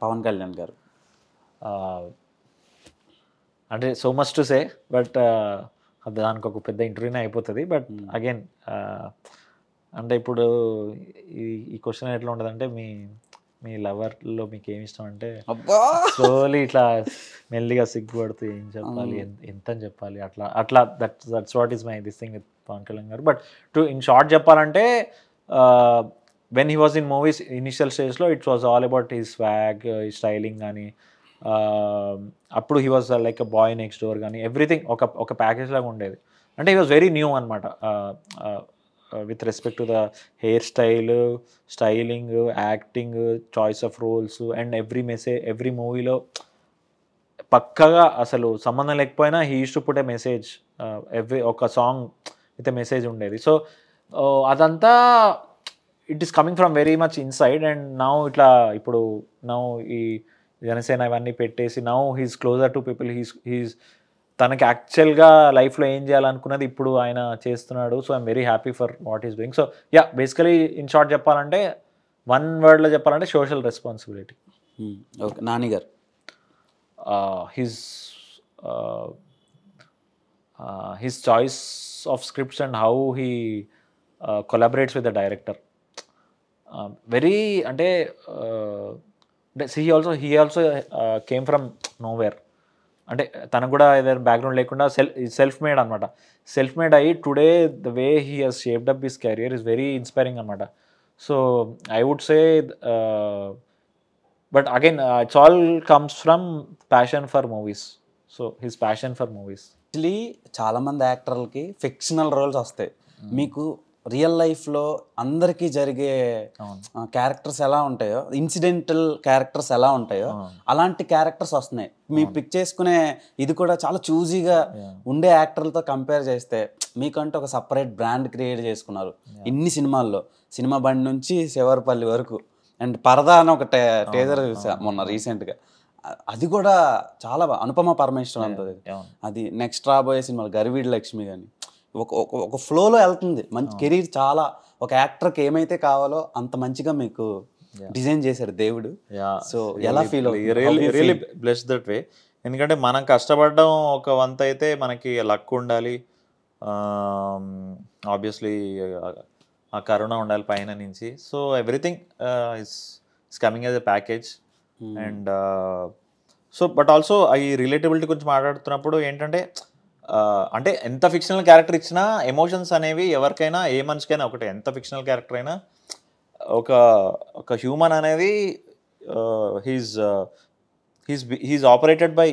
పవన్ కళ్యాణ్ గారు? అంటే so much to say, but దానికి ఒక పెద్ద ఇంటర్వ్యూనే అయిపోతుంది. బట్ అగైన్ అంటే ఇప్పుడు ఈ క్వశ్చన్ ఎట్లా ఉంటుందంటే, మీ లవర్లో మీకు ఏమి ఇష్టం అంటే స్లోలీ ఇట్లా మెల్లిగా సిగ్గుపడుతూ ఏం చెప్పాలి, ఎంత అని చెప్పాలి, అట్లా అట్లా that's what is my this thing with Pavan Kalyan గారు. బట్ ఇన్ షార్ట్ చెప్పాలంటే, when he was in movies initial స్టేజ్లో it was all about his swag, styling కానీ, అప్పుడు he was like a boy next door కానీ, ఎవ్రీథింగ్ ఒక package లాగా ఉండేది. అంటే హీ వాజ్ వెరీ న్యూ అనమాట with respect to the hair styling, acting, choice of roles and every మూవీలో పక్కగా అసలు సంబంధం లేకపోయినా he use to put a message, ఒక సాంగ్ విత్ ఎ మెసేజ్ ఉండేది. సో అదంతా it is coming from very much inside. And now ఇట్లా ఇప్పుడు ఈ జనసేన ఇవన్నీ పెట్టేసి now he's closer to people. He's తనకి యాక్చువల్గా లైఫ్లో ఏం చేయాలనుకున్నది ఇప్పుడు ఆయన చేస్తున్నాడు. So I'm very happy for what is doing. So yeah, basically in short చెప్పాలంటే, వన్ వర్డ్లో చెప్పాలంటే సోషల్ రెస్పాన్సిబిలిటీ. ఓకే, నాని గారు? His choice of scripts and how he collaborates with the director, very అంటే he also came from nowhere. అంటే తనకు కూడా ఏదైనా background లేకుండా self made అనమాట. సెల్ఫ్ మేడ్ అయ్యి today the way he has shaped up his career is very inspiring అనమాట. So I would say, but again it's all comes from passion for movies. So his passion for movies. Actually చాలామంది యాక్టర్లకి fictional roles వస్తాయి. మీకు real లైఫ్లో అందరికీ జరిగే characters ఎలా ఉంటాయో, ఇన్సిడెంటల్ క్యారెక్టర్స్ ఎలా ఉంటాయో అలాంటి క్యారెక్టర్స్ వస్తున్నాయి. మీ పిక్ చేసుకునే ఇది కూడా చాలా చూజీగా ఉండే యాక్టర్లతో కంపేర్ చేస్తే మీకంటూ ఒక సపరేట్ బ్రాండ్ క్రియేట్ చేసుకున్నారు ఇన్ని సినిమాల్లో. సినిమా బండి నుంచి శివరపల్లి వరకు. అండ్ పరదా అని ఒక టేజర్ చూసా మొన్న రీసెంట్గా. అది కూడా చాలా అనుపమ పరమేశ్వరన్ అంతది. అది నెక్స్ట్ రాబోయే సినిమాలు గరివీడి లక్ష్మి కానీ ఒక ఫ్లోలో వెళ్తుంది. మంచి కెరీర్, చాలా ఒక యాక్టర్కి ఏమైతే కావాలో అంత మంచిగా మీకు డిజైన్ చేశారు దేవుడు. సో ఎలా feel really blessed that way. ఎందుకంటే మనం కష్టపడడం ఒక వంత అయితే, మనకి లక్ ఉండాలి, ఆబ్వియస్లీ ఆ కరోనా ఉండాలి పైన నుంచి. So everything is coming as a package. And so but also ఈ రిలేటబిలిటీ గురించి మాట్లాడుతున్నప్పుడు ఏంటంటే, అంటే ఎంత ఫిక్షనల్ క్యారెక్టర్ ఇచ్చినా ఎమోషన్స్ అనేవి ఎవరికైనా, ఏ మనిషికైనా ఒకటే. ఎంత ఫిక్షనల్ క్యారెక్టర్ అయినా ఒక హ్యూమన్ అనేది హీస్ ఆపరేటెడ్ బై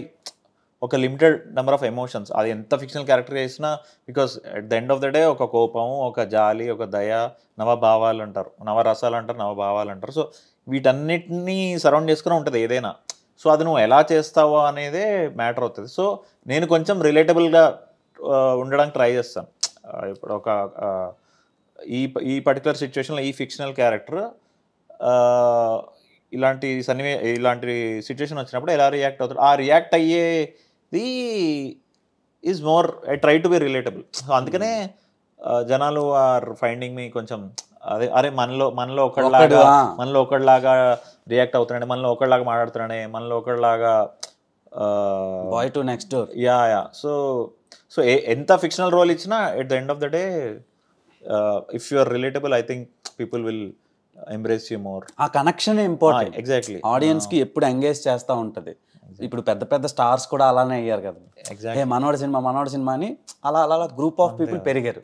ఒక లిమిటెడ్ నెంబర్ ఆఫ్ ఎమోషన్స్. అది ఎంత ఫిక్షనల్ క్యారెక్టర్ చేసినా, because at the end of the day ఒక కోపం, ఒక జాలి, ఒక దయ, నవభావాలు అంటారు, నవరసాలు అంటారు, నవభావాలు అంటారు. సో వీటన్నిటినీ సరౌండ్ చేసుకుని ఉంటుంది ఏదైనా. సో అది నువ్వు ఎలా చేస్తావో అనేదే మ్యాటర్ అవుతుంది. సో నేను కొంచెం రిలేటబుల్గా ఉండడానికి ట్రై చేస్తాను. ఇప్పుడు ఈ పర్టికులర్ సిచ్యువేషన్లో ఈ ఫిక్షనల్ క్యారెక్టర్ ఇలాంటి సిచ్యువేషన్ వచ్చినప్పుడు ఎలా రియాక్ట్ అవుతాడు, ఆ రియాక్ట్ అయ్యేది is more I try to be relatable. So అందుకనే జనాలు ఆర్ ఫైండింగ్ మీ కొంచెం అరే మనలో ఒకళ్ళలాగా రియాక్ట్ అవుతున్నాడే, మనలో ఒకళ్ళలాగా మాట్లాడుతున్నాడే, మనలో ఒకళ్ళలాగా boy to next door. Yeah. So ఎంత ఫిక్షనల్ రోల్ ఇచ్చినా at the end of the day if you are relatable, I think people will embrace you more. ఆ కనెక్షన్ ఇంపార్టెంట్. ఎగ్జాక్ట్లీ. ఆడియన్స్కి ఎప్పుడు ఎంగేజ్ చేస్తూ ఉంటుంది. ఇప్పుడు పెద్ద పెద్ద స్టార్స్ కూడా అలానే అయ్యారు కదా. మనోడి సినిమా అని అలా గ్రూప్ ఆఫ్ పీపుల్ పెరిగారు.